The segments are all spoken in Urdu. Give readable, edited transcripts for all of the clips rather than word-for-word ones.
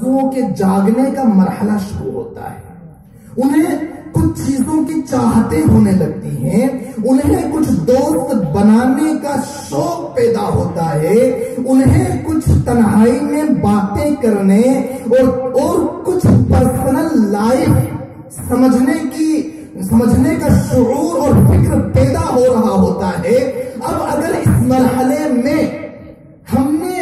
آرزوؤں کے جاگنے کا مرحلہ شروع ہوتا ہے، انہیں کچھ چیزوں کی چاہتیں ہونے لگتی ہیں، انہیں کچھ دوست بنانے کا شوق پیدا ہوتا ہے، انہیں کچھ تنہائی میں باتیں کرنے اور کچھ پرسنل لائف سمجھنے کا شعور اور فکر پیدا ہو رہا ہوتا ہے۔ اب اگر اس مرحلے میں ہم نے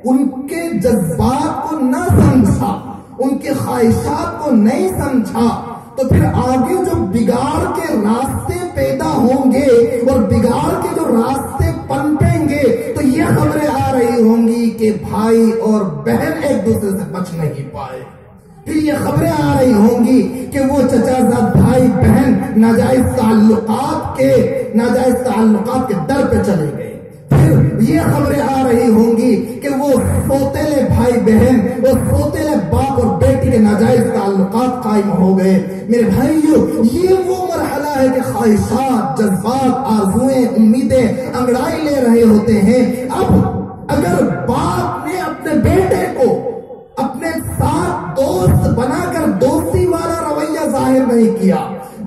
ان کے جذبات کو نہ سمجھا، ان کے خواہشات کو نہیں سمجھا، تو پھر آگے جو بگاڑ کے راستے پیدا ہوں گے اور بگاڑ کے جو راستے پنپیں گے تو یہ خبریں آ رہی ہوں گی کہ بھائی اور بہن ایک دوسرے سے بچ نہیں پائے، پھر یہ خبریں آ رہی ہوں گی کہ وہ چچا زاد بھائی بہن ناجائز تعلقات کے در پہ چلے گئے، پھر یہ خبریں آ رہی ہوں گی کہ وہ سوتیلے بھائی بہن اور سوتیلے باپ اور بیٹی کے ناجائز تعلقات قائم ہو گئے۔ میرے بھائیو، یہ وہ مرحلہ ہے کہ خواہشات، جذبات، آرزویں، امیدیں انگڑائی لے رہے ہوتے ہیں۔ اب اگر باپ نے اپنے بیٹے کو اپنے ساتھ دوست بنا کر دوستی والا رویہ ظاہر نہیں کیا،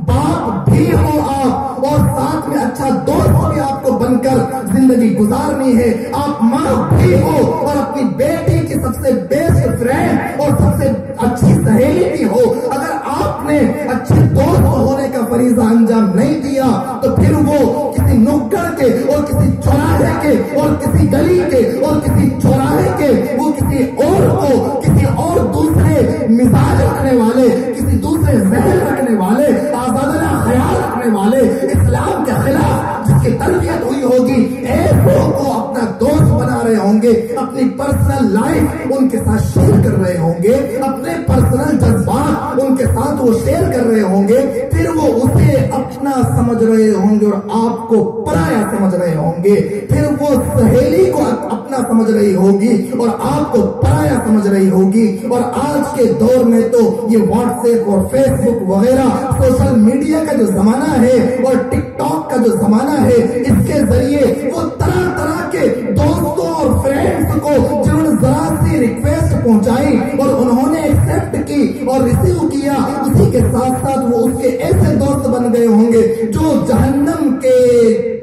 باپ بھی ہو آپ اور ساتھ میں اچھا دوست بھی آپ کو بن کر زندگی گزارنی ہے، آپ ماں بھی ہو اور اپنی بیٹی کی سب سے بیسٹ فرینڈ اور سب سے اچھی سہیلی بھی ہو، اگر آپ نے اچھے دوست ہونے کا فریضہ انجام نہیں دیا تو پھر وہ کسی نکڑ کے اور کسی چوراہے کے اور کسی گلی کے اور کسی چوراہے کے وہ کسی اور کو، کسی اور دوسرے مزاج رکھنے والے، کسی دوسرے ذہن رکھنے والے، آزادانہ خیال رکھنے والے، اسلام کے خلاف جس کی تربیت ہوئی ہوگی، ایسوں کو اپنا دوست بنا رہے ہوں گے، اپنی پرسنل لائف ان کے ساتھ شیئر کر رہے ہوں گے، اپنے پرسنل جذبات ان کے ساتھ وہ شیئر کر رہے ہوں گے، پھر وہ اسے اپنا سمجھ رہے ہوں گے اور آپ کو پرایا سمجھ رہے ہوں گے، پھر وہ سہیلی کو اپنا سمجھ رہی ہوگی اور آپ کو پرایا سمجھ رہی ہوگی۔ اور آج کے دور میں تو یہ واٹس ایپ اور فیس بک وغیرہ سوشل میڈیا کا جو زمانہ ہے اور ٹک ٹاک کا جو زمانہ ہے، اس کے ذریعے وہ طرح طرح کے دوستوں اور فرینڈز کو جنہوں نے ذرا سی ریکویسٹ پہنچائی اور انہوں نے ایکسپٹ کی اور ریسیو کیا، اسی کے ساتھ ساتھ وہ اس کے ایسے دوست بن گئے ہوں گے جو جہنم کے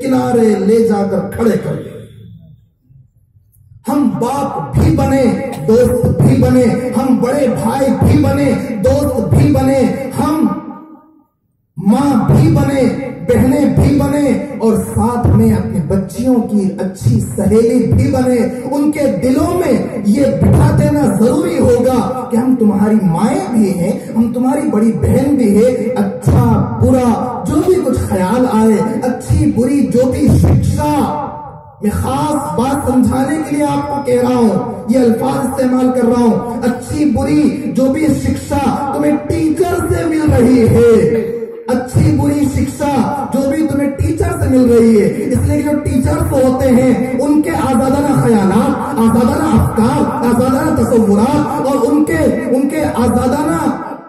کنارے لے جا کر کھڑے کر گئے۔ ہم باپ بھی بنے، دوست بھی بنے، ہم بڑے بھائی بھی بنے، دوست بھی بنے، ہم ماں بھی بنے، بہنیں بھی بنے اور ساتھ میں اپنی بچیوں کی اچھی سہیلی بھی بنے۔ ان کے دلوں میں یہ بٹھا دینا ضروری ہوگا کہ ہم تمہاری مائیں بھی ہیں، ہم تمہاری بڑی بہن بھی ہے، اچھا برا جو بھی کچھ خیال آئے، اچھی بری جو بھی شکشا، میں خاص بات سمجھانے کے لیے آپ کو کہہ رہا ہوں، یہ الفاظ استعمال کر رہا ہوں، اچھی بری جو بھی شکشا تمہیں ٹیچر سے مل رہی ہے، اچھی بری شکشا جو بھی تمہیں ٹیچر سے مل رہی ہے، اس لیے جو ٹیچرز ہوتے ہیں ان کے آزادانہ خیالات، آزادانہ افکار، آزادانہ تصورات اور ان کے آزادانہ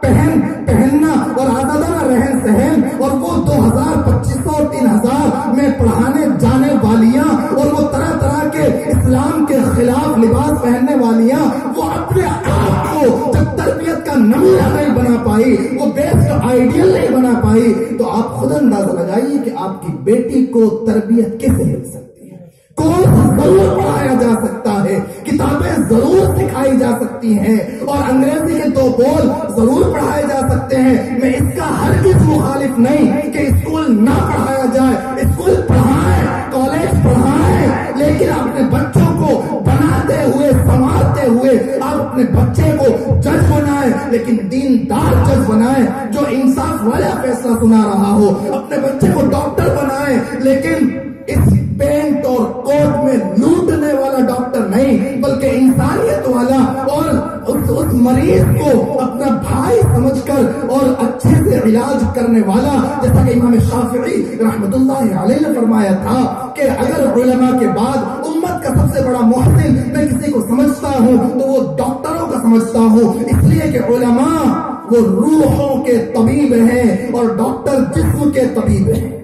پہننا اور آزادانہ رہن سہن اور وہ 2000 2500 اور 3000 میں پڑھانے جانے والیاں اور وہ طرح طرح کے اسلام کے خلاف لباس پہننے والیاں، وہ اپنے آپ کو جب تربیت کا نمونہ نہیں بنا پائی، وہ بیسٹ آئیڈیل نہیں بنا پائی، تو آپ خود اندازہ لگائیے کہ آپ کی بیٹی کو تربیت کیسے مل سکتی ہے۔ کورس ضرور پڑھایا جا سکتا ہے، کتابیں ضرور سکھائی جا سکتی ہیں اور انگریزی کے 2 بول ضرور پڑھائے جا سکتے ہیں، میں اس کا ہرگز مخالف نہیں کہ اسکول نہ پڑھایا جائے، اسکول پڑھائیں، کالج پڑھائیں، لیکن اپنے بچوں کو بناتے ہوئے سنوارتے ہوئے آپ اپنے بچے کو جج بنائیں، لیکن دیندار جج بنائیں جو انصاف والا فیصلہ سنا رہا ہو، اپنے بچے کو ڈاکٹر بنائیں لیکن اس پینٹ اور کوٹ میں لوٹنے والا ڈاکٹر نہیں بلکہ انسانیت والا اور اس مریض کو اپنا بھائی سمجھ کر اور اچھے سے علاج کرنے والا، جیسا کہ امام شافعی رحمت اللہ علیہ نے فرمایا تھا کہ اگر علماء کے بعد امت کا سب سے بڑا محسن میں کسی کو سمجھتا ہوں تو وہ ڈاکٹروں کا سمجھتا ہوں، اس لیے کہ علماء وہ روحوں کے طبیب ہیں اور ڈاکٹر جسم کے طبیب ہیں۔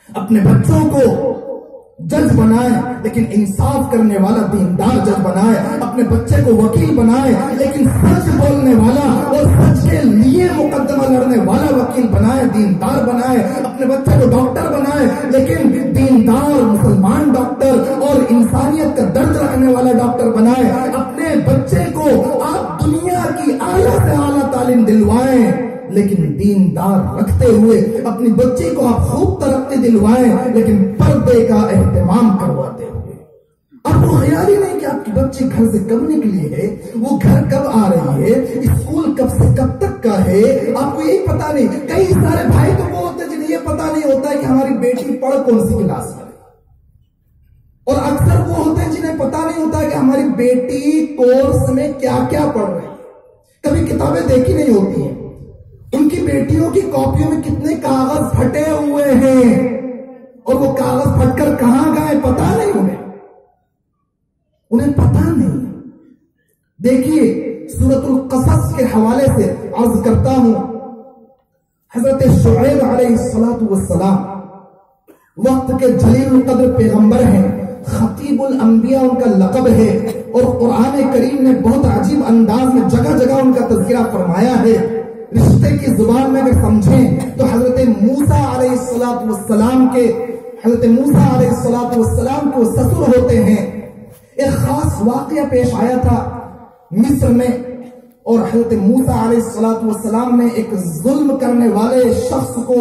اپنے بچوں کو جج بنائے لیکن انصاف کرنے والا دیندار جج بنائے، اپنے بچے کو وکیل بنائے لیکن سچ بولنے والا اور سچ کے لیے مقدمہ لڑنے والا وکیل بنائے، دیندار بنائے، اپنے بچے کو ڈاکٹر بنائے لیکن دیندار مسلمان ڈاکٹر اور انسانیت کا درد رکھنے والا ڈاکٹر بنائے، اپنے بچے کو آپ دنیا کی اعلیٰ سے اعلیٰ تعلیم دلوائیں لیکن دیندار رکھتے ہوئے، اپنی بچی کو آپ خوب ترقی دلوائیں لیکن پردے کا اہتمام کرواتے ہوئے۔ اب وہ خیال ہی نہیں کہ آپ کی بچی گھر سے کب نکلی ہے، وہ گھر کب آ رہی ہے، اسکول کب سے کب تک کا ہے، آپ کو یہی پتا نہیں۔ کئی سارے بھائی تو وہ ہوتے جنہیں یہ پتا نہیں ہوتا ہے کہ ہماری بیٹی پڑھ کون سی کلاس میں، اور اکثر وہ ہوتے ہیں جنہیں پتا نہیں ہوتا کہ ہماری بیٹی کورس میں کیا کیا پڑھ رہی ہے، کبھی کتابیں دیکھی نہیں ہوتی ہیں، ان کی بیٹیوں کی کاپیوں میں کتنے کاغذ پھٹے ہوئے ہیں اور وہ کاغذ پھٹ کر کہاں گئے پتا نہیں، انہیں پتا نہیں۔ دیکھیے سورۃ القصص کے حوالے سے عرض کرتا ہوں، حضرت شعیب علیہ السلام وقت کے جلیل القدر پیغمبر ہیں، خطیب الانبیاء ان کا لقب ہے، اور قرآن کریم نے بہت عجیب انداز میں جگہ جگہ ان کا تذکرہ فرمایا ہے۔ رشتے کی زبان میں اگر سمجھیں تو حضرت موسیٰ علیہ السلام کے سسر ہوتے ہیں۔ ایک خاص واقعہ پیش آیا تھا مصر میں، اور حضرت موسیٰ علیہ السلام نے ایک ظلم کرنے والے شخص کو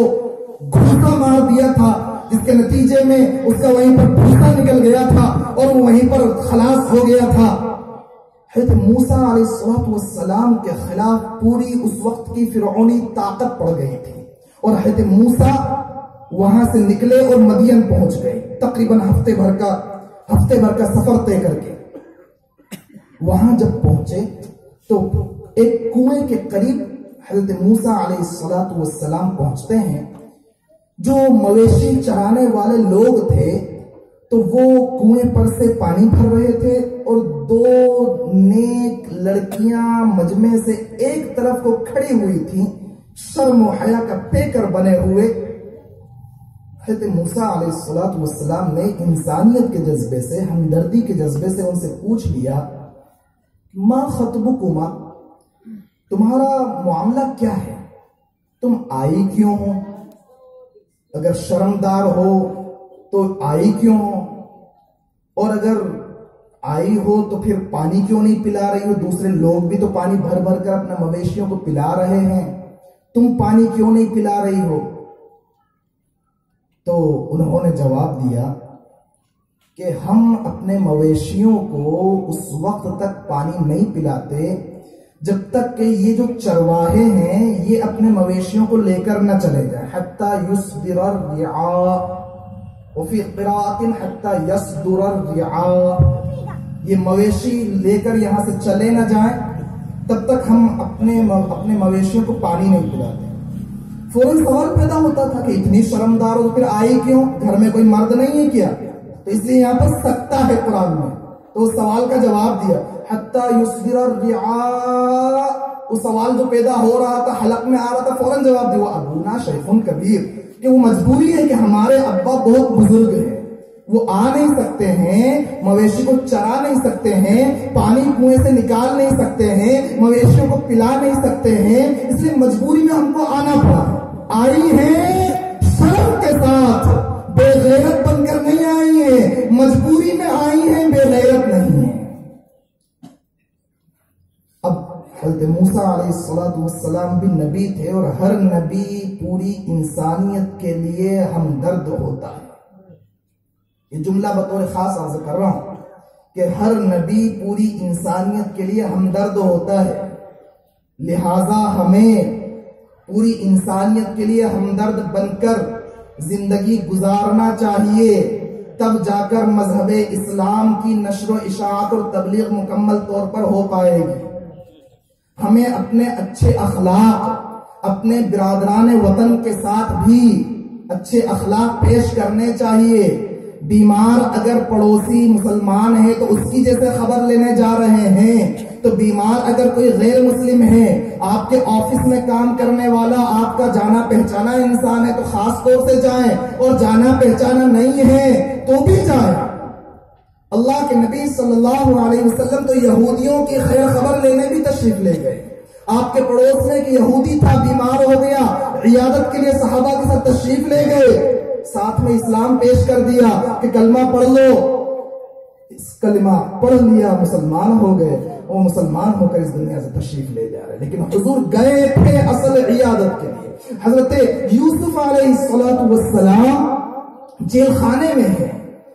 گھوسا مار دیا تھا، جس کے نتیجے میں اس کا وہیں پر بھوسا نکل گیا تھا اور وہ وہیں پر خلاص ہو گیا تھا۔ حضرت موسیٰ علیہ السلام کے خلاف پوری اس وقت کی فرعونی طاقت پڑ گئی تھی، اور حضرت موسیٰ وہاں سے نکلے اور مدین پہنچ گئے، تقریباً ہفتے بھر کا سفر طے کر کے۔ وہاں جب پہنچے تو ایک کنویں کے قریب حضرت موسیٰ علیہ السلام پہنچتے ہیں۔ جو مویشی چرانے والے لوگ تھے تو وہ کنویں پر سے پانی بھر رہے تھے، اور دو نیک لڑکیاں مجمع سے ایک طرف کو کھڑی ہوئی تھیں، شرم و حیا کا پیکر بنے ہوئے۔ حضرت موسیٰ علیہ السلام نے انسانیت کے جذبے سے، ہمدردی کے جذبے سے ان سے پوچھ لیا، ما خطبکما، تمہارا معاملہ کیا ہے، تم آئی کیوں ہو؟ اگر شرمدار ہو تو آئی کیوں ہو، اور اگر آئی ہو تو پھر پانی کیوں نہیں پلا رہی ہو؟ دوسرے لوگ بھی تو پانی بھر بھر کر اپنے مویشیوں کو پلا رہے ہیں، تم پانی کیوں نہیں پلا رہی ہو؟ تو انہوں نے جواب دیا کہ ہم اپنے مویشیوں کو اس وقت تک پانی نہیں پلاتے جب تک کہ یہ جو چرواہے ہیں یہ اپنے مویشیوں کو لے کر نہ چلے جائیں، حتی یصدر الرعاء، وفی قراءۃ حتی یصدر الرعاء، یہ مویشی لے کر یہاں سے چلے نہ جائیں تب تک ہم اپنے مویشیوں کو پانی نہیں پلاتے۔ فوراً سوال پیدا ہوتا تھا کہ اتنی شرمدار ہو تو پھر آئی کیوں؟ گھر میں کوئی مرد نہیں ہے کیا؟ تو اس لیے یہاں پر سکتا ہے قرآن میں، تو اس سوال کا جواب دیا حتی یصدر الرعاء۔ اس سوال جو پیدا ہو رہا تھا، حلق میں آ رہا تھا، فوراً جواب دیا ابونا شیخ کبیر، کہ وہ مجبوری ہے کہ ہمارے ابا بہت بزرگ ہیں، وہ آ نہیں سکتے ہیں، مویشی کو چرا نہیں سکتے ہیں، پانی کنویں سے نکال نہیں سکتے ہیں، مویشیوں کو پلا نہیں سکتے ہیں، اس لیے مجبوری میں ہم کو آنا پڑا۔ آئی ہیں شرم کے ساتھ، بے غیرت بن کر نہیں آئی ہیں، مجبوری میں آئی ہیں، بے غیرت نہیں ہیں۔ اب حضرت موسیٰ علیہ السلام بھی نبی تھے، اور ہر نبی پوری انسانیت کے لیے ہمدرد ہوتا ہے۔ یہ جملہ بطور خاص عرض کر رہا ہوں کہ ہر نبی پوری انسانیت کے لیے ہمدرد ہوتا ہے، لہذا ہمیں پوری انسانیت کے لیے ہمدرد بن کر زندگی گزارنا چاہیے، تب جا کر مذہب اسلام کی نشر و اشاعت اور تبلیغ مکمل طور پر ہو پائے گی۔ ہمیں اپنے اچھے اخلاق، اپنے برادران وطن کے ساتھ بھی اچھے اخلاق پیش کرنے چاہیے۔ بیمار اگر پڑوسی مسلمان ہے تو اس کی جیسے خبر لینے جا رہے ہیں، تو بیمار اگر کوئی غیر مسلم ہے، آپ کے آفس میں کام کرنے والا آپ کا جانا پہچانا انسان ہے تو خاص طور سے جائیں، اور جانا پہچانا نہیں ہے تو بھی جائیں۔ اللہ کے نبی صلی اللہ علیہ وسلم تو یہودیوں کی خیر خبر لینے بھی تشریف لے گئے۔ آپ کے پڑوس میں ایک یہودی تھا، بیمار ہو گیا، عیادت کے لیے صحابہ کے ساتھ تشریف لے گئے، ساتھ میں اسلام پیش کر دیا کہ کلمہ پڑھ لو۔ اس کلمہ پڑھ لیا، مسلمان ہو گئے، وہ مسلمان ہو کر اس دنیا سے تشریف لے جا رہے، لیکن حضور گئے تھے اصل عیادت کے لیے۔ حضرت یوسف علیہ السلام جیل خانے میں ہیں،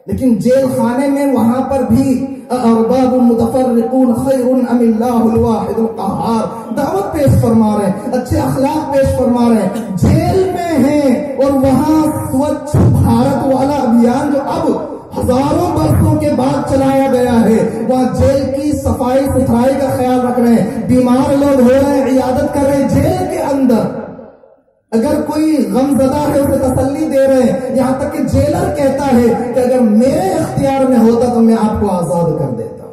لیکن جیل خانے میں وہاں پر بھی ارباب متفرقون خیر ام اللہ الواحد القہار دعوت پیش فرما رہے ہیں، اچھے اخلاق پیش فرما رہے ہیں، جیل میں ہیں، اور وہاں سوچھ بھارت والا ابھیان جو اب ہزاروں برسوں کے بعد چلایا گیا ہے، وہاں جیل کی صفائی ستھرائی کا خیال رکھ رہے ہیں، بیمار لوگ ہو رہے ہیں، عیادت کر رہے ہیں جیل کے اندر، اگر کوئی غم زدہ ہے اسے تسلی دے رہے ہیں، یہاں تک کہ جیلر کہتا ہے کہ اگر میرے اختیار میں ہوتا تو میں آپ کو آزاد کر دیتا،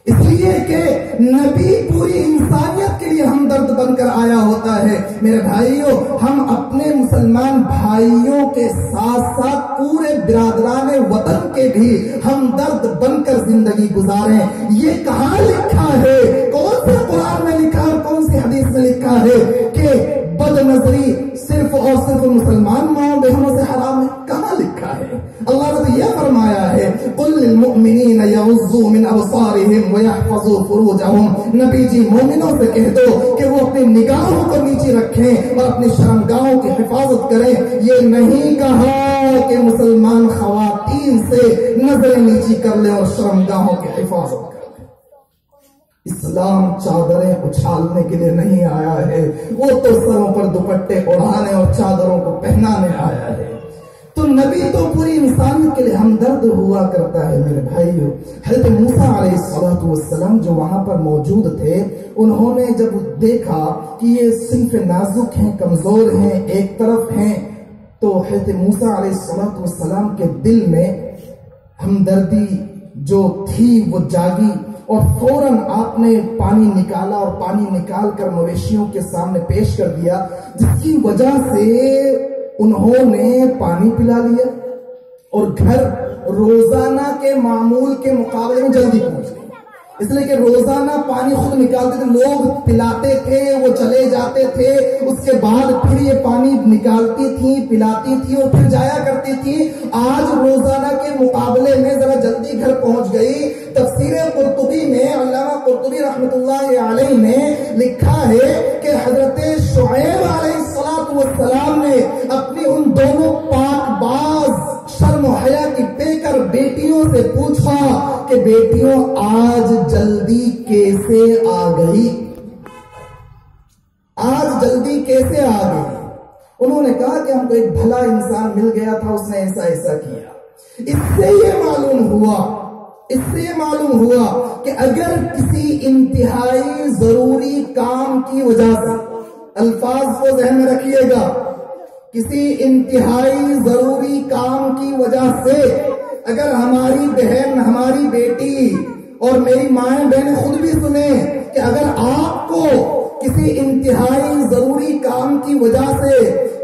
اس لیے کہ نبی پوری انسانیت کے لیے ہمدرد بن کر آیا ہوتا ہے۔ میرے بھائیوں، ہم اپنے مسلمان بھائیوں کے ساتھ ساتھ پورے برادران وطن کے بھی ہمدرد بن کر زندگی گزاریں۔ یہ کہاں لکھا ہے، کون سے قرآن میں لکھا ہے، کون سی حدیث میں لکھا ہے کہ بد نظری صرف اور صرف مسلمان ماں بہنوں سے حرام ہے؟ کہاں لکھا ہے؟ اللہ نے تو یہ فرمایا ہے قل للمؤمنین یغضوا من ابصارهم ويحفظوا فروجهم، نبی جی مومنوں سے کہہ دو کہ وہ اپنی نگاہوں کو نیچے رکھیں اور اپنی شرمگاہوں کی حفاظت کریں۔ یہ نہیں کہا کہ مسلمان خواتین سے نظریں نیچی کر لیں اور شرمگاہوں کی حفاظت کریں۔ اسلام چادریں اچھالنے کے لیے نہیں آیا ہے، وہ تو سروں پر دوپٹے اڑانے اور چادروں کو پہنانے آیا ہے۔ تو نبی تو پوری انسانیت کے لیے ہمدرد ہوا کرتا ہے۔ میرے بھائیو، حضرت موسیٰ علیہ السلام جو وہاں پر موجود تھے، انہوں نے جب دیکھا کہ یہ صنف نازک ہیں، کمزور ہیں، ایک طرف ہیں، تو حضرت موسیٰ علیہ السلام کے دل میں ہمدردی جو تھی وہ جاگی، اور فوراً آپ نے پانی نکالا اور پانی نکال کر مویشیوں کے سامنے پیش کر دیا، جس کی وجہ سے انہوں نے پانی پلا لیا اور گھر روزانہ کے معمول کے مقابلے میں جلدی پہنچ گئے، اس لیے کہ روزانہ پانی خود نکالتے تھے، لوگ پلاتے تھے، وہ چلے جاتے تھے، اس کے بعد پھر یہ پانی نکالتی تھی، پلاتی تھی اور پھر جایا کرتی تھی۔ آج روزانہ کے مقابلے میں ذرا جلدی گھر پہنچ گئی۔ تفسیر قرطبی میں علامہ قرطبی رحمۃ اللہ علیہ نے لکھا ہے کہ حضرت شعیب علیہ السلام نے اپنی ان دونوں پاک باز شرم و حیا کی پیکر بیٹیوں سے پوچھا کہ بیٹیوں آج جلدی کیسے آ گئی، آج جلدی کیسے آ گئی؟ انہوں نے کہا کہ ہم کو ایک بھلا انسان مل گیا تھا، اس نے ایسا ایسا کیا۔ اس سے یہ معلوم ہوا کہ اگر کسی انتہائی ضروری کام کی وجہ سے، الفاظ کو ذہن میں رکھیے گا، کسی انتہائی ضروری کام کی وجہ سے اگر ہماری بہن، ہماری بیٹی اور میری مائیں بہنیں خود بھی سنیں کہ اگر آپ کو کسی انتہائی ضروری کام کی وجہ سے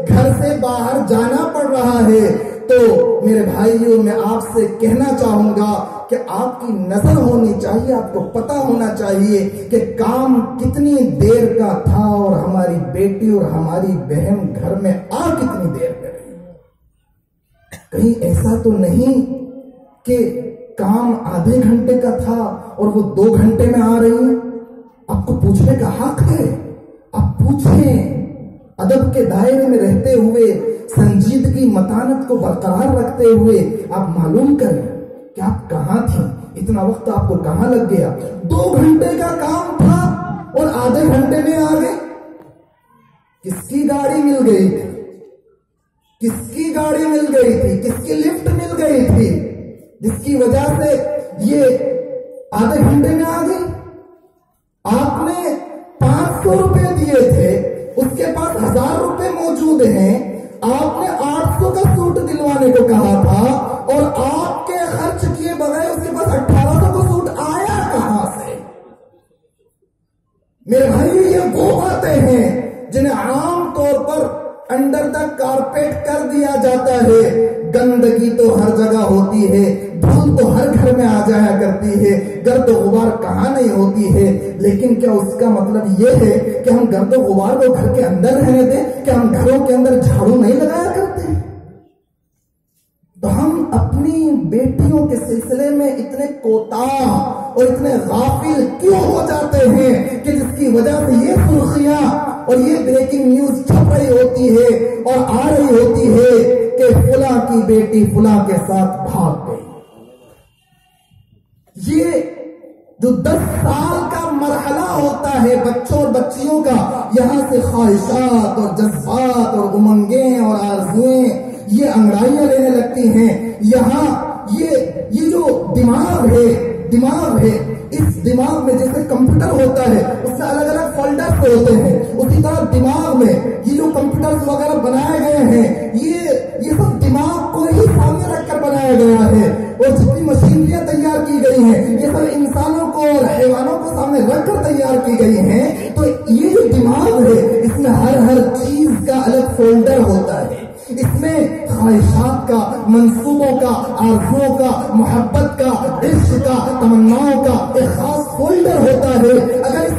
گھر سے باہر جانا پڑ رہا ہے، تو میرے بھائیوں میں آپ سے کہنا چاہوں گا کہ آپ کی نظر ہونی چاہیے، آپ کو پتا ہونا چاہیے کہ کام کتنی دیر کا تھا اور ہماری بیٹی اور ہماری بہن گھر میں آ کتنی دیر میں رہی۔ کہیں ایسا تو نہیں کہ کام آدھے گھنٹے کا تھا اور وہ 2 گھنٹے میں آ رہی ہے؟ آپ کو پوچھنے کا حق ہے، آپ پوچھیں۔ ادب کے دائرے میں رہتے ہوئے، سنجیدگی متانت کو برقرار رکھتے ہوئے آپ معلوم کریں کہ آپ کہاں تھیں، اتنا وقت آپ کو کہاں لگ گیا؟ 2 گھنٹے کا کام تھا اور آدھے گھنٹے میں آ گئے۔ کس کی گاڑی مل گئی تھی؟ کس کی گاڑی مل گئی تھی؟ کس کی لفٹ مل گئی تھی جس کی وجہ سے یہ آدھے گھنٹے میں آ گئی؟ آپ نے 500 روپے دیے تھے، اس کے پاس 1000 روپے موجود ہیں، آپ نے 800 کا سوٹ دلوانے کو کہا تھا اور آپ کے خرچ کیے بغیر اس کے پاس 1800 کا سوٹ آیا کہاں سے؟ میرے بھائی یہ وہ باتیں ہیں جنہیں عام طور پر انڈر دا کارپیٹ کر دیا جاتا ہے. گندگی تو ہر جگہ ہوتی ہے، دھول تو ہر گھر میں آ جایا کرتی ہے، گرد و غبار کہاں نہیں ہوتی ہے، لیکن کیا اس کا مطلب یہ ہے کہ ہم گرد و غبار کو گھر کے اندر رہنے دیں؟ کہ ہم گھروں کے اندر جھاڑو نہیں لگایا کرتے؟ تو ہم اپنی بیٹیوں کے سلسلے میں اتنے کوتاہ اور اتنے غافل کیوں ہو جاتے ہیں کہ جس کی وجہ سے یہ سرخیاں اور یہ بریکنگ نیوز چھپ رہی ہوتی ہے اور آ رہی ہوتی ہے کہ فلاں کی بیٹی فلاں کے ساتھ بھاگ گئی. یہ جو 10 سال کا مرحلہ ہوتا ہے بچوں اور بچیوں کا، یہاں سے خواہشات اور جذبات اور امنگیں اور آرزویں یہ انگڑائیاں لینے لگتی ہیں. یہاں یہ جو دماغ ہے، اس دماغ میں جیسے کمپیوٹر ہوتا ہے اس میں الگ الگ فولڈرز ہوتے ہیں، اسی طرح دماغ میں یہ جو کمپیوٹرز وغیرہ بنائے گئے ہیں یہ سب دماغ کو ہی سامنے رکھ کر بنایا گیا ہے. اور جتنی مشینریاں تیار کی گئی ہیں یہ سب انسانوں کو اور حیوانوں کو سامنے رکھ کر تیار کی گئی ہیں. تو یہ جو دماغ ہے اس میں ہر چیز کا الگ فولڈر ہوتا ہے. اس میں خواہشات کا، منصوبوں کا، آرزوؤں کا، محبت کا، عشق کا، تمناؤں کا ایک خاص فولڈر ہوتا ہے. اگر اس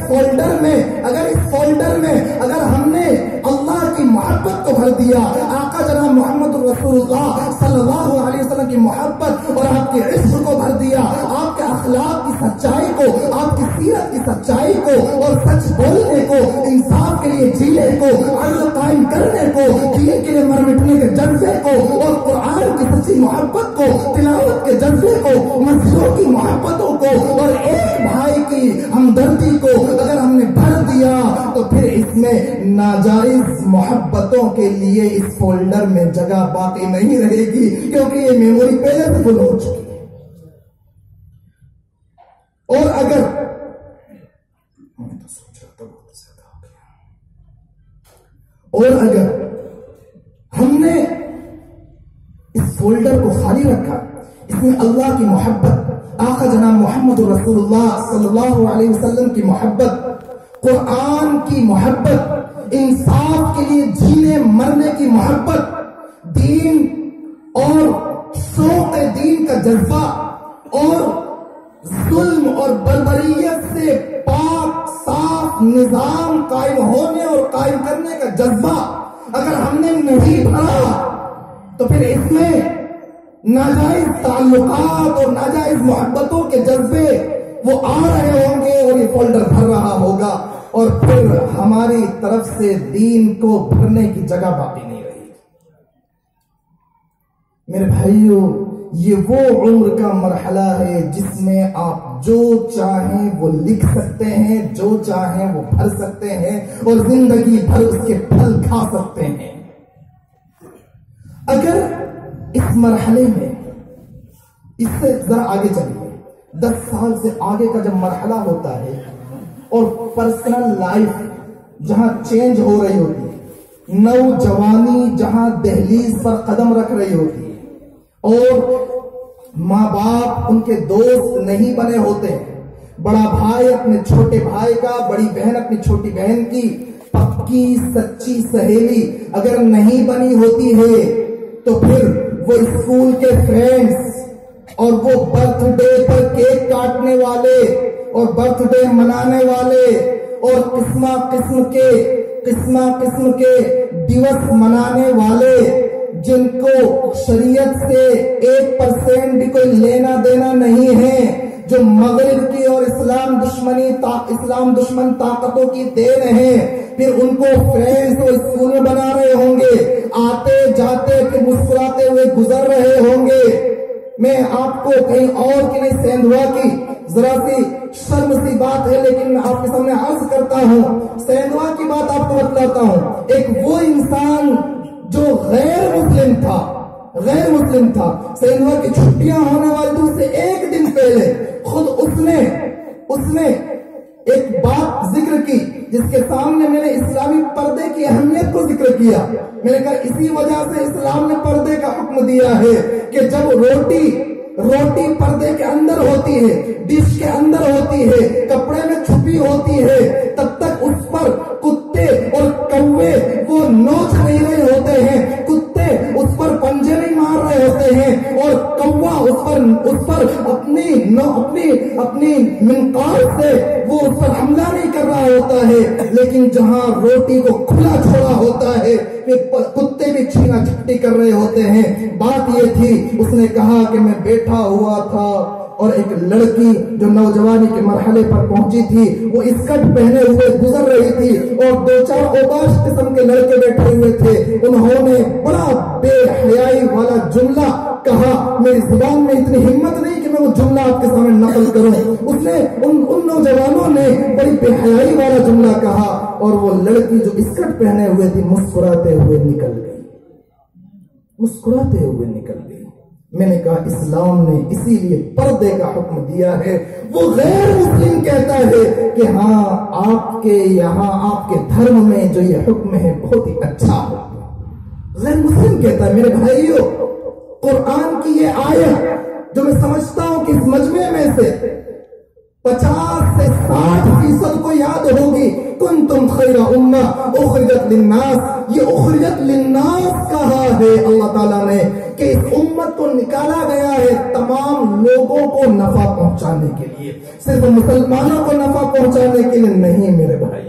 فولڈر میں اگر ہم نے اللہ کی محبت کو بھر دیا، آقا جناب محمد رسول اللہ صلی اللہ علیہ وسلم کی محبت اور آپ کے عشق کو بھر دیا، آپ کے اخلاق کی سچائی کو، آپ کی سیرت کی سچائی کو اور سچ بولنے کو، انصاف کے لیے جینے کو، عدل قائم کرنے کو، دین کے لیے مر مٹنے کے جذبے کو اور قرآن کی سچی محبت کو، تلاوت کے جذبے کو، مسجدوں کی محبتوں کو اور ایک بھائی کی ہمدردی کو اگر ہم نے بھر دیا تو پھر اس میں ناجائز محبتوں کے لیے اس فولڈر میں جگہ باقی نہیں رہے گی، کیونکہ یہ میموری پہلے سے فل ہو چکی ہے. اور اگر ہم نے اس فولڈر کو خالی رکھا، اس میں اللہ کی محبت، آقا جناب محمد رسول اللہ صلی اللہ علیہ وسلم کی محبت، قرآن کی محبت، انصاف کے لیے جینے مرنے کی محبت، دین اور شوق دین کا جذبہ اور ظلم اور بربریت سے پاک صاف نظام قائم ہونے اور قائم کرنے کا جذبہ اگر ہم نے نہیں بھرا تو پھر اس میں ناجائز تعلقات اور ناجائز محبتوں کے جذبے وہ آ رہے ہوں گے اور یہ فولڈر بھر رہا ہوگا اور پھر ہماری طرف سے دین کو بھرنے کی جگہ باقی نہیں رہے گی. میرے بھائیوں، یہ وہ عمر کا مرحلہ ہے جس میں آپ جو چاہیں وہ لکھ سکتے ہیں، جو چاہیں وہ بھر سکتے ہیں اور زندگی بھر اس کے پھل کھا سکتے ہیں. اگر اس مرحلے میں اس سے ذرا آگے چلیے، 10 سال سے آگے کا جب مرحلہ ہوتا ہے اور پرسنل لائف جہاں چینج ہو رہی ہوتی ہے، نوجوانی جہاں دہلیز پر قدم رکھ رہی ہوتی ہے اور ماں باپ ان کے دوست نہیں بنے ہوتے، بڑا بھائی اپنے چھوٹے بھائی کا، بڑی بہن اپنی چھوٹی بہن کی پکی سچی سہیلی اگر نہیں بنی ہوتی ہے تو پھر وہ اسکول کے فرینڈز اور وہ برتھ ڈے پر کیک کاٹنے والے اور برتھ ڈے منانے والے اور قسمہ قسم کے دیوس منانے والے جن کو شریعت سے 1% بھی کوئی لینا دینا نہیں ہے، جو مغرب کی اور اسلام دشمن طاقتوں کی دین ہے، پھر ان کو فرینڈز اور اسکول میں بنا رہے ہوں گے، آتے جاتے پھر مسکراتے ہوئے گزر رہے ہوں گے. میں آپ کو کہیں اور کی نہیں، سیندھوا کی ذرا سی شرم سی بات ہے لیکن میں آپ کے سامنے عرض کرتا ہوں، سیندھوا کی بات آپ کو بتلاتا ہوں. ایک وہ انسان جو غیر مسلم تھا، سیندھوا کی چھٹیاں ہونے والی تھی، اس سے ایک دن پہلے خود اس نے ایک بات ذکر کی جس کے سامنے میں نے اسلامی پردے کی اہمیت کو ذکر کیا. میں نے کہا اسی وجہ سے اسلام نے پردے کا حکم دیا ہے کہ جب روٹی پردے کے اندر ہوتی ہے، ڈش کے اندر ہوتی ہے، کپڑے میں چھپی ہوتی ہے، تب تک اس پر کتے اور کوے وہ نوچ نہیں رہے ہوتے ہیں، کتے اس پر پنجے نہیں مار رہے ہوتے ہیں، اور کوا اس پر اپنی منقار سے وہ اس پر حملہ نہیں کر رہا ہوتا ہے، لیکن جہاں روٹی کو کھلا چھوڑا ہوتا ہے کتے بھی چھینا چھپٹی کر رہے ہوتے ہیں۔ بات یہ تھی، اس نے کہا کہ میں بیٹھا ہوا تھا اور ایک لڑکی جو نوجوانی کے مرحلے پر پہنچی تھی وہ اسکرٹ پہنے ہوئے گزر رہی تھی، اور 2-4 اوباش قسم کے لڑکے بیٹھے ہوئے تھے، انہوں نے بڑا بے حیائی والا جملہ کہا، میری زبان میں اتنی ہمت نہیں کہ میں وہ جملہ آپ کے سامنے نقل کروں، اس نے ان نوجوانوں نے بڑی بے حیائی والا جملہ کہا، اور وہ لڑکی جو اسکرٹ پہنے ہوئے تھی مسکراتے ہوئے نکل گئی، مسکراتے ہوئے نکل گئی۔ میں نے کہا اسلام نے اسی لیے پردے کا حکم دیا ہے۔ وہ غیر مسلم کہتا ہے کہ ہاں آپ کے یہاں آپ کے دھرم میں جو یہ حکم ہے بہت ہی اچھا ہوگا، غیر مسلم کہتا ہے۔ میرے بھائیوں، قرآن کی یہ آیت جو میں سمجھتا ہوں کہ اس مجمع میں سے 50 سے 60% کو یاد ہوگی، کنتم خیر امہ اخرجت للناس، یہ اخرجت للناس کہا ہے اللہ تعالیٰ نے کہ اس امت کو نکالا گیا ہے تمام لوگوں کو نفع پہنچانے کے لیے، صرف مسلمانوں کو نفع پہنچانے کے لیے نہیں میرے بھائی،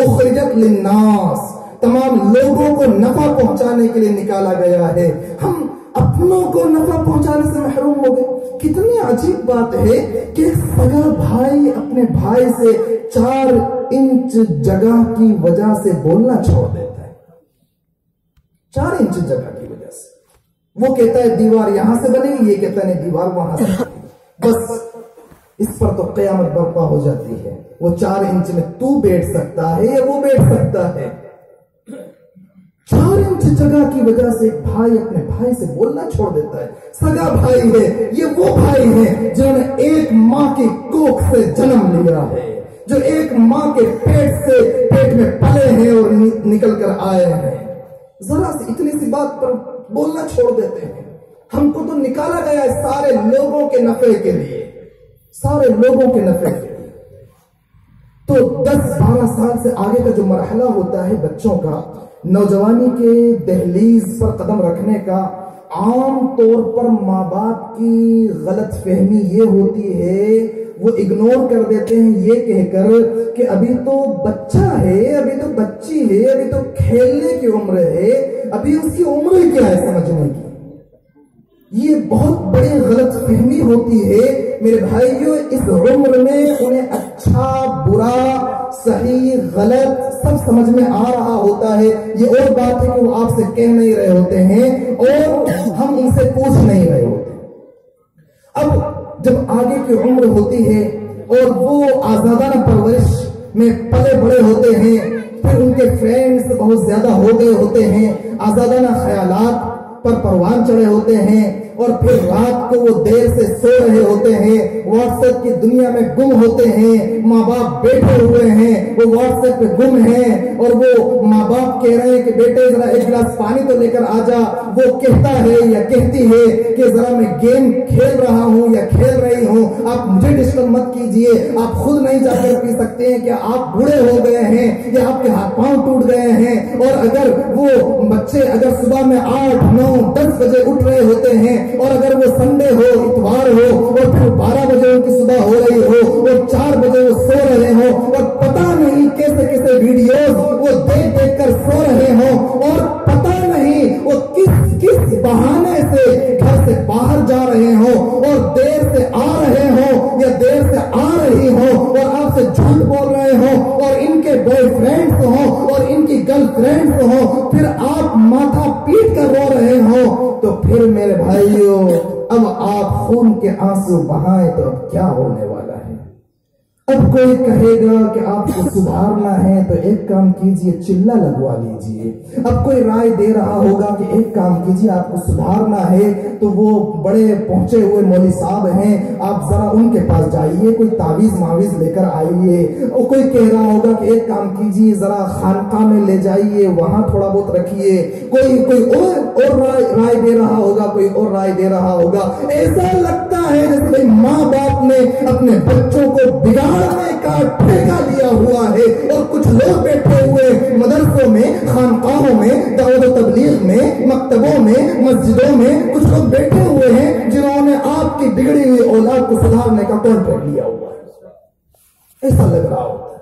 اخرجت للناس تمام لوگوں کو نفع پہنچانے کے لیے نکالا گیا ہے۔ ہم اپنوں کو نفع پہنچانے سے محروم ہو گئے۔ کتنی عجیب بات ہے کہ سگا بھائی اپنے بھائی سے 4 انچ جگہ کی وجہ سے بولنا چھوڑ دیتا ہے، 4 انچ جگہ کی وجہ سے۔ وہ کہتا ہے دیوار یہاں سے بنے گی، یہ کہتا ہے دیوار وہاں سے، بس اس پر تو قیامت برپا ہو جاتی ہے۔ وہ 4 انچ میں تو بیٹھ سکتا ہے یا وہ بیٹھ سکتا ہے؟ 4 انچ جگہ کی وجہ سے ایک بھائی اپنے بھائی سے بولنا چھوڑ دیتا ہے۔ سگا بھائی ہے، یہ وہ بھائی ہیں جنہوں نے ایک ماں کی کوکھ سے جنم لیا ہے، جو ایک ماں کے پیٹ میں پلے ہیں اور نکل کر آئے ہیں، ذرا سی اتنی سی بات پر بولنا چھوڑ دیتے ہیں۔ ہم کو تو نکالا گیا ہے سارے لوگوں کے نفع کے لیے، سارے لوگوں کے نفع کے لیے۔ تو 10-12 سال سے آگے کا جو مرحلہ ہوتا ہے بچوں کا، نوجوانی کے دہلیز پر قدم رکھنے کا، عام طور پر ماں باپ کی غلط فہمی یہ ہوتی ہے، وہ اگنور کر دیتے ہیں یہ کہہ کر کہ ابھی تو بچہ ہے، ابھی تو بچی ہے، ابھی تو کھیلنے کی عمر ہے، ابھی اس کی عمر کیا ہے سمجھنے کی۔ یہ بہت بڑی غلط فہمی ہوتی ہے میرے بھائیوں۔ اس عمر میں انہیں اچھا برا صحیح غلط سب سمجھ میں آ رہا ہوتا ہے۔ یہ اور بات ہے کہ وہ آپ سے کہہ نہیں رہے ہوتے ہیں اور ہم ان سے پوچھ نہیں رہے ہوتے۔ اب جب آگے کی عمر ہوتی ہے اور وہ آزادانہ پرورش میں پلے بڑے ہوتے ہیں، پھر ان کے فرینڈز بہت زیادہ ہو گئے ہوتے ہیں، آزادانہ خیالات پر پروان چڑھے ہوتے ہیں، اور پھر رات کو وہ دیر سے سو رہے ہوتے ہیں، واٹس ایپ کی دنیا میں گم ہوتے ہیں، ماں باپ بیٹھے ہوئے ہیں، وہ واٹس ایپ پہ گم ہیں، اور وہ ماں باپ کہہ رہے ہیں کہ بیٹے ذرا ایک گلاس پانی تو لے کر آ جا، وہ کہتا ہے یا کہتی ہے کہ ذرا میں گیم کھیل رہا ہوں یا کھیل رہی ہوں، آپ مجھے ڈسٹرب مت کیجئے، آپ خود نہیں جا کر پی سکتے ہیں، کیا آپ بوڑھے ہو گئے ہیں یا آپ کے ہاتھ پاؤں ٹوٹ گئے ہیں؟ اور اگر وہ بچے اگر صبح میں 8, 9, 10 بجے اٹھ رہے ہوتے ہیں، اور اگر وہ سنڈے ہو اتوار ہو اور پھر 12 بجے ان کی صبح ہو رہی ہو اور 4 بجے وہ سو رہے ہو، اور پتہ نہیں کیسے کیسے ویڈیوز وہ دیکھ کر سو رہے ہوں، اور پتہ نہیں وہ کس بہانے سے گھر سے باہر جا رہے ہوں، اور دیر سے آ رہے ہوں یا دیر سے آ رہی ہوں، اور آپ سے جھوٹ بول رہے ہوں، اور ان کے بوائے فرینڈز ہوں اور ان کی گرل فرینڈز ہوں، پھر آپ ماتھا پیٹ کر رو رہے ہوں، تو پھر میرے بھائیوں اب آپ خون کے آنسو بہائیں تو اب کیا ہونے والا ہے؟ اب کوئی کہے گا کہ آپ کو سدھارنا ہے تو ایک کام کیجئے، چلہ لگوا لیجئے۔ اب کوئی رائے دے رہا ہوگا کہ ایک کام کیجئے، آپ کو سدھارنا ہے تو وہ بڑے پہنچے ہوئے مولوی صاحب ہیں، آپ ذرا ان کے پاس جائیے، کوئی تعویذ معویذ لے کر آئیے۔ اور کوئی کہہ رہا ہوگا کہ ایک کام کیجئے، ذرا خانقاہ میں لے جائیے، وہاں تھوڑا بہت رکھیے۔ کوئی اور رائے دے رہا ہوگا، کوئی اور رائے دے رہا ہوگا۔ ایسا لگتا ہے جیسے ماں باپ نے اپنے بچوں کو بگاڑنے کا ٹھیکہ لیا ہوا ہے، اور کچھ لوگ بیٹھے ہوئے مدرسوں میں، خانقاہوں میں، دعوت و تبلیغ میں، مکتبوں میں، مسجدوں میں کچھ لوگ بیٹھے ہوئے ہیں جنہوں نے آپ کی بگڑی ہوئی اولاد کو سدھارنے کا کانٹریکٹ لیا ہوا ہے۔ ایسا لگ رہا ہوتا ہے۔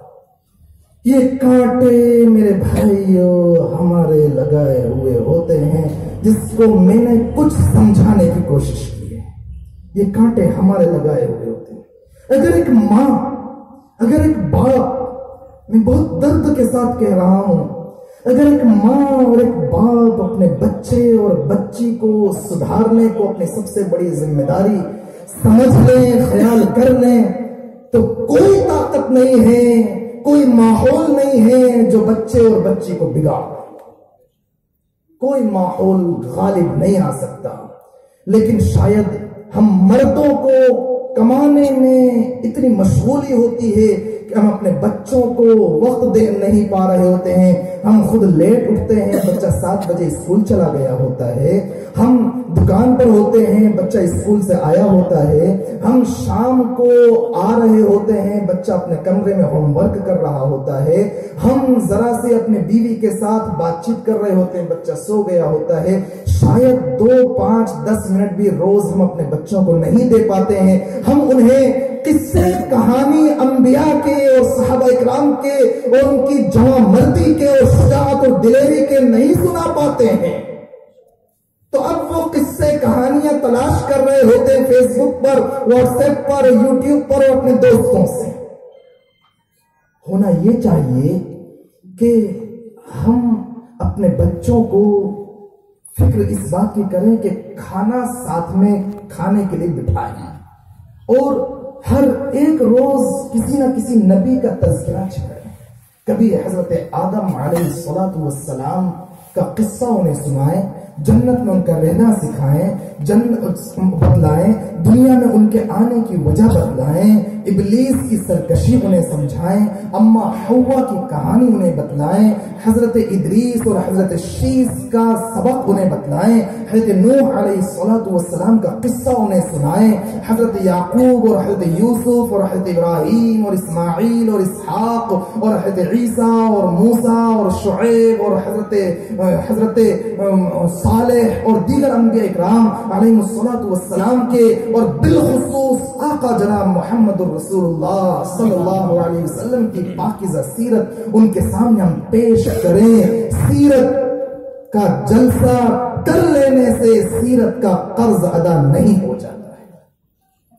یہ کانٹے میرے بھائیوں ہمارے لگائے ہوئے ہوتے ہیں، جس کو میں نے کچھ سمجھانے کی کوشش کی ہے۔ یہ کانٹے ہمارے لگائے ہوئے ہوتے ہیں۔ اگر ایک ماں، اگر ایک باپ، میں بہت درد کے ساتھ کہہ رہا ہوں، اگر ایک ماں اور ایک باپ اپنے بچے اور بچی کو سدھارنے کو اپنی سب سے بڑی ذمہ داری سمجھ لیں، خیال کر لیں، تو کوئی طاقت نہیں ہے، کوئی ماحول نہیں ہے جو بچے اور بچی کو بگاڑ دے۔ کوئی ماحول غالب نہیں آ سکتا۔ لیکن شاید ہم مردوں کو کمانے میں اتنی مشغولی ہوتی ہے کہ ہم اپنے بچوں کو وقت دے نہیں پا رہے ہوتے ہیں۔ ہم خود لیٹ اٹھتے ہیں، بچہ 7 بجے اسکول چلا گیا ہوتا ہے۔ ہم دکان پر ہوتے ہیں، بچہ اسکول سے آیا ہوتا ہے۔ ہم شام کو آ رہے ہوتے ہیں، بچہ اپنے کمرے میں ہوم ورک کر رہا ہوتا ہے۔ ہم ذرا سے اپنے بیوی کے ساتھ بات چیت کر رہے ہوتے ہیں، بچہ سو گیا ہوتا ہے۔ شاید 2، 5، 10 منٹ بھی روز ہم اپنے بچوں کو نہیں دے پاتے ہیں۔ ہم انہیں قصے کہانی انبیاء کے اور صحابہ اکرام کے اور ان کی جواں مردی کے اور شجاعت اور دلیری کے نہیں سنا پاتے ہیں۔ تو اب وہ قصے کہانیاں تلاش کر رہے ہوتے ہیں فیس بک پر، واٹس ایپ پر، یوٹیوب پر اور اپنے دوستوں سے۔ ہونا یہ چاہیے کہ ہم اپنے بچوں کو فکر اس بات کی کریں کہ کھانا ساتھ میں کھانے کے لیے بٹھائیں، اور ہر ایک روز کسی نہ کسی نبی کا تذکرہ چھڑیں۔ کبھی حضرت آدم علیہ السلام کا قصہ انہیں سنائیں، جنت میں ان کا رہنا سکھائیں، جنت بتلائیں، دنیا میں ان کے آنے کی وجہ بتلائیں، ابلیس کی سرکشی انہیں سمجھائیں، اما حوا کی کہانی انہیں بتلائیں، حضرت ادریس اور حضرت شیس کا سبق انہیں بتلائیں، حضرت نوح علیہ السلام کا قصہ انہیں سنائیں، حضرت یعقوب اور حضرت یوسف اور حضرت ابراہیم اور اسماعیل اور اسحاق اور حضرت عیسیٰ اور موسیٰ اور شعیب اور حضرت صالح اور دیگر انبیاء اکرام علیہ السلام کے، اور بالخصوص آقا جناب محمد رسول اللہ صلی اللہ علیہ وسلم کی پاکیزہ سیرت ان کے سامنے ہم پیش کریں۔ سیرت کا جلسہ کر لینے سے سیرت کا قرض ادا نہیں ہو جاتا ہے۔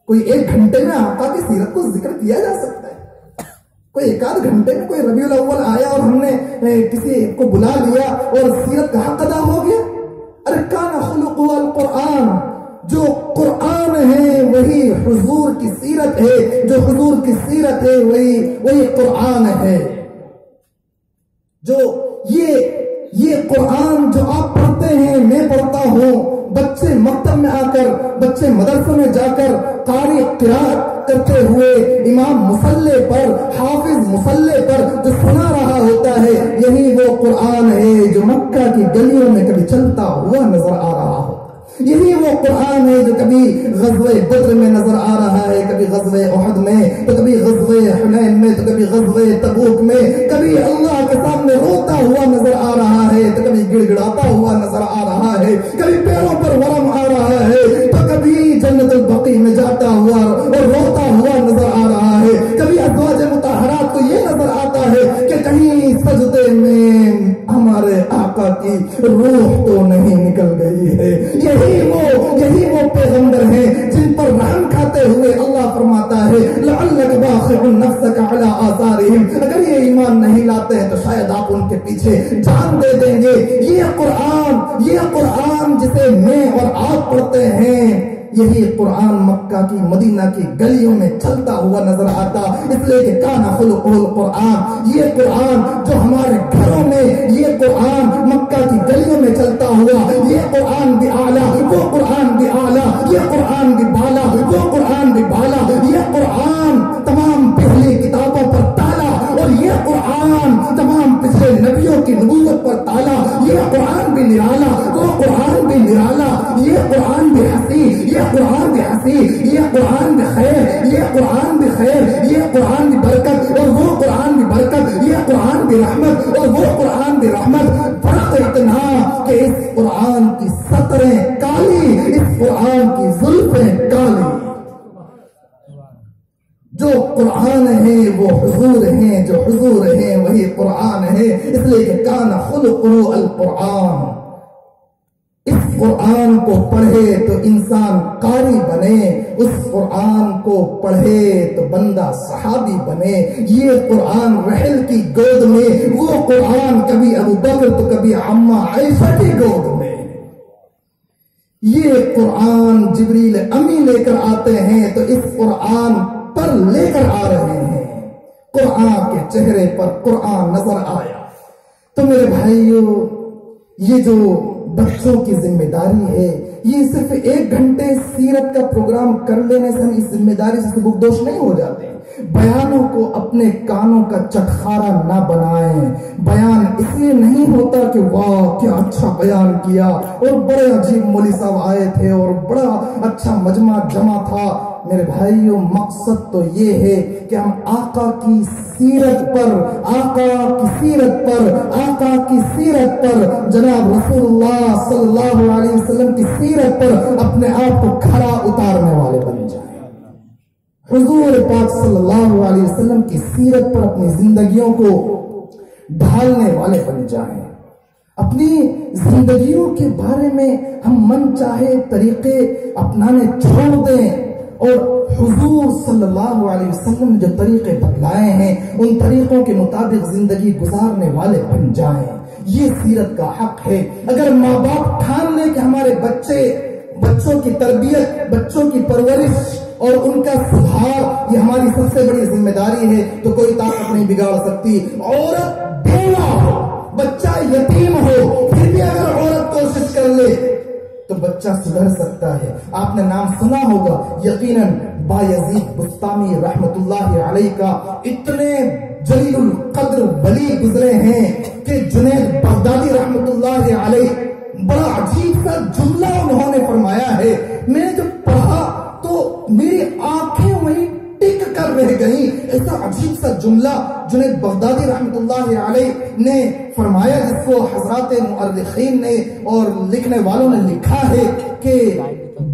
کوئی 1 گھنٹے میں آقا کی سیرت کو ذکر کیا جا سکتا ہے، کوئی 1 آدھ گھنٹے میں کوئی ربیع الاول آیا اور ہم نے کسی کو بلا لیا اور سیرت کا حق ادا ہو گیا۔ ارکان خلق القرآن، جو قرآن ہے وہی حضور کی سیرت ہے، جو حضور کی سیرت ہے وہی قرآن ہے۔ جو یہ قرآن جو آپ پڑھتے ہیں، میں پڑھتا ہوں، بچے مکتب میں آ کر، بچے مدرسوں میں جا کر قاری قرات کرتے ہوئے امام مصلے پر، حافظ مصلے پر جو سنا رہا ہوتا ہے، یہی وہ قرآن ہے جو مکہ کی گلیوں میں کبھی چلتا ہوا نظر آ رہا ہوتا ہے۔ یہی وہ قرآن ہے جو کبھی غزوہ بدر میں نظر آ رہا ہے، کبھی غزوہ احد میں، تو کبھی غزوہ حنین میں، تو کبھی غزوہ تبوک میں، کبھی اللہ کے سامنے روتا ہوا نظر آ رہا ہے، تو کبھی گڑ گڑاتا ہوا نظر آ رہا ہے، کبھی پیروں پر ورم آ رہا ہے، تو کبھی جنت البقیع میں جاتا ہوا اور روتا ہوا نظر آ رہا ہے، کبھی ازواج مطہرات کو یہ نظر آتا ہے کہ کہیں سجدے میں ہمارے آقا کی روح تو نہیں نکل گئی ہے۔ یہی وہ پیغمبر ہیں جن پر رحم کھاتے ہوئے اللہ فرماتا ہے لعلک باخع نفسک علی آثارہم، اگر یہ ایمان نہیں لاتے ہیں تو شاید آپ ان کے پیچھے جان دے دیں گے۔ یہ قرآن جسے میں اور آپ پڑھتے ہیں، یہی قرآن مکہ کی مدینہ کی گلیوں میں چلتا ہوا نظر آتا، اس لیے کہ کان خلقہ القرآن، یہ قرآن جو ہمارے گھروں میں، یہ قرآن مکہ کی گلیوں میں چلتا ہوا، یہ قرآن بھی اعلیٰ، وہ قرآن بھی اعلیٰ، یہ قرآن بھی بالا، وہ قرآن بھی بالا، یہ قرآن تمام پچھلی کتابوں پر تالا، اور یہ قرآن تمام پچھلے نبیوں کی نبوت پر تالا، یہ قرآن بھی نرالا، وہ قرآن بھی نرالا، یہ قرآن بھی ہنسی، یہ قرآن بھی ہنسی، یہ قرآن بھی خیر، یہ قرآن بھی خیر، یہ قرآن بھی برکت، اور وہ قرآن بھی برکت، یہ قرآن بھی رحمت، اور وہ قرآن بھی رحمت۔ فرق اتنا کہ اس قرآن کی سطریں کالی، اس قرآن کی زلفیں کالی۔ جو قرآن ہے وہ حضور ہیں، جو حضور ہیں وہی قرآن ہے، اس لیے کہ کان خلقہ القرآن۔ اس قرآن کو پڑھے تو انسان قاری بنے، اس قرآن کو پڑھے تو بندہ صحابی بنے۔ یہ قرآن رحل کی گود میں، وہ قرآن کبھی ابو بکر تو کبھی عمہ عائشہ کی گود میں۔ یہ قرآن جبریل امی لے کر آتے ہیں تو اس قرآن پر لے کر آ رہے ہیں۔ قرآن کے چہرے پر قرآن نظر آیا تو میرے بھائیوں، یہ جو بچوں کی ذمہ داری ہے، یہ صرف 1 گھنٹے سیرت کا پروگرام کر لینے سے ہم اس ذمہ داری سے بردوش نہیں ہو جاتے۔ بیانوں کو اپنے کانوں کا چٹخارا نہ بنائیں۔ بیان اس لیے نہیں ہوتا کہ واہ کیا اچھا بیان کیا اور بڑے عجیب مولوی صاحب آئے تھے اور بڑا اچھا مجمع جمع تھا۔ میرے بھائیوں، مقصد تو یہ ہے کہ ہم آقا کی سیرت پر، آقا کی سیرت پر، آقا کی سیرت پر، جناب رسول اللہ صلی اللہ علیہ وسلم کی سیرت پر اپنے آپ کو کھڑا اتارنے والے بن جائیں۔ حضور پاک صلی اللہ علیہ وسلم کی سیرت پر اپنی زندگیوں کو ڈھالنے والے بن جائیں۔ اپنی زندگیوں کے بارے میں ہم من چاہے طریقے اپنانے چھوڑ دیں اور حضور صلی اللہ علیہ وسلم نے جو طریقے بتلائے ہیں ان طریقوں کے مطابق زندگی گزارنے والے بن جائیں۔ یہ سیرت کا حق ہے۔ اگر ماں باپ ٹھان لیں کہ ہمارے بچوں کی تربیت، بچوں کی پرورش اور ان کا سدھار یہ ہماری سب سے بڑی ذمہ داری ہے، تو کوئی طاقت نہیں بگاڑ سکتی۔ عورت بیوہ ہو، بچہ یتیم ہو، پھر بھی اگر عورت کوشش کر لے تو بچہ سدھر سکتا ہے۔ آپ نے نام سنا ہوگا یقیناً بایزید بستامی رحمت اللہ علیہ کا۔ اتنے جلیل القدر ولی گزرے ہیں کہ جنید بغدادی رحمت اللہ علیہ، بڑا عجیب سا جملہ انہوں نے فرمایا ہے، میں نے جب پڑھا تو میری آنکھیں وہیں ٹک کر رہ گئی۔ ایسا عجیب سا جملہ جنید بغدادی رحمت اللہ علیہ نے فرمایا، جس کو حضرات مؤرخین نے اور لکھنے والوں نے لکھا ہے کہ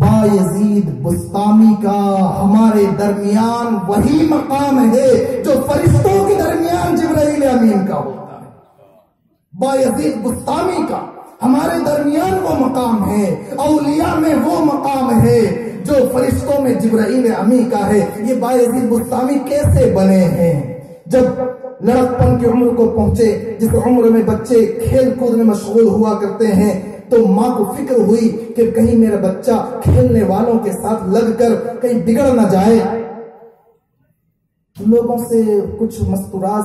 بایزید بستامی کا ہمارے درمیان وہی مقام ہے جو فرشتوں کے درمیان جبرائیل امین کا ہوتا ہے۔ بایزید بستامی کا ہمارے درمیان وہ مقام ہے، اولیاء میں وہ مقام ہے جو فرشتوں میں جبرائیل امی کا ہے۔ یہ بایزید بستامی کیسے بنے ہیں؟ جب لڑکپن کی عمر کو پہنچے، جس عمر میں بچے کھیل کود میں مشغول ہوا کرتے ہیں، تو ماں کو فکر ہوئی کہ کہیں میرا بچہ کھیلنے والوں کے ساتھ لگ کر کہیں بگڑ نہ جائے۔ لوگوں سے کچھ مستورات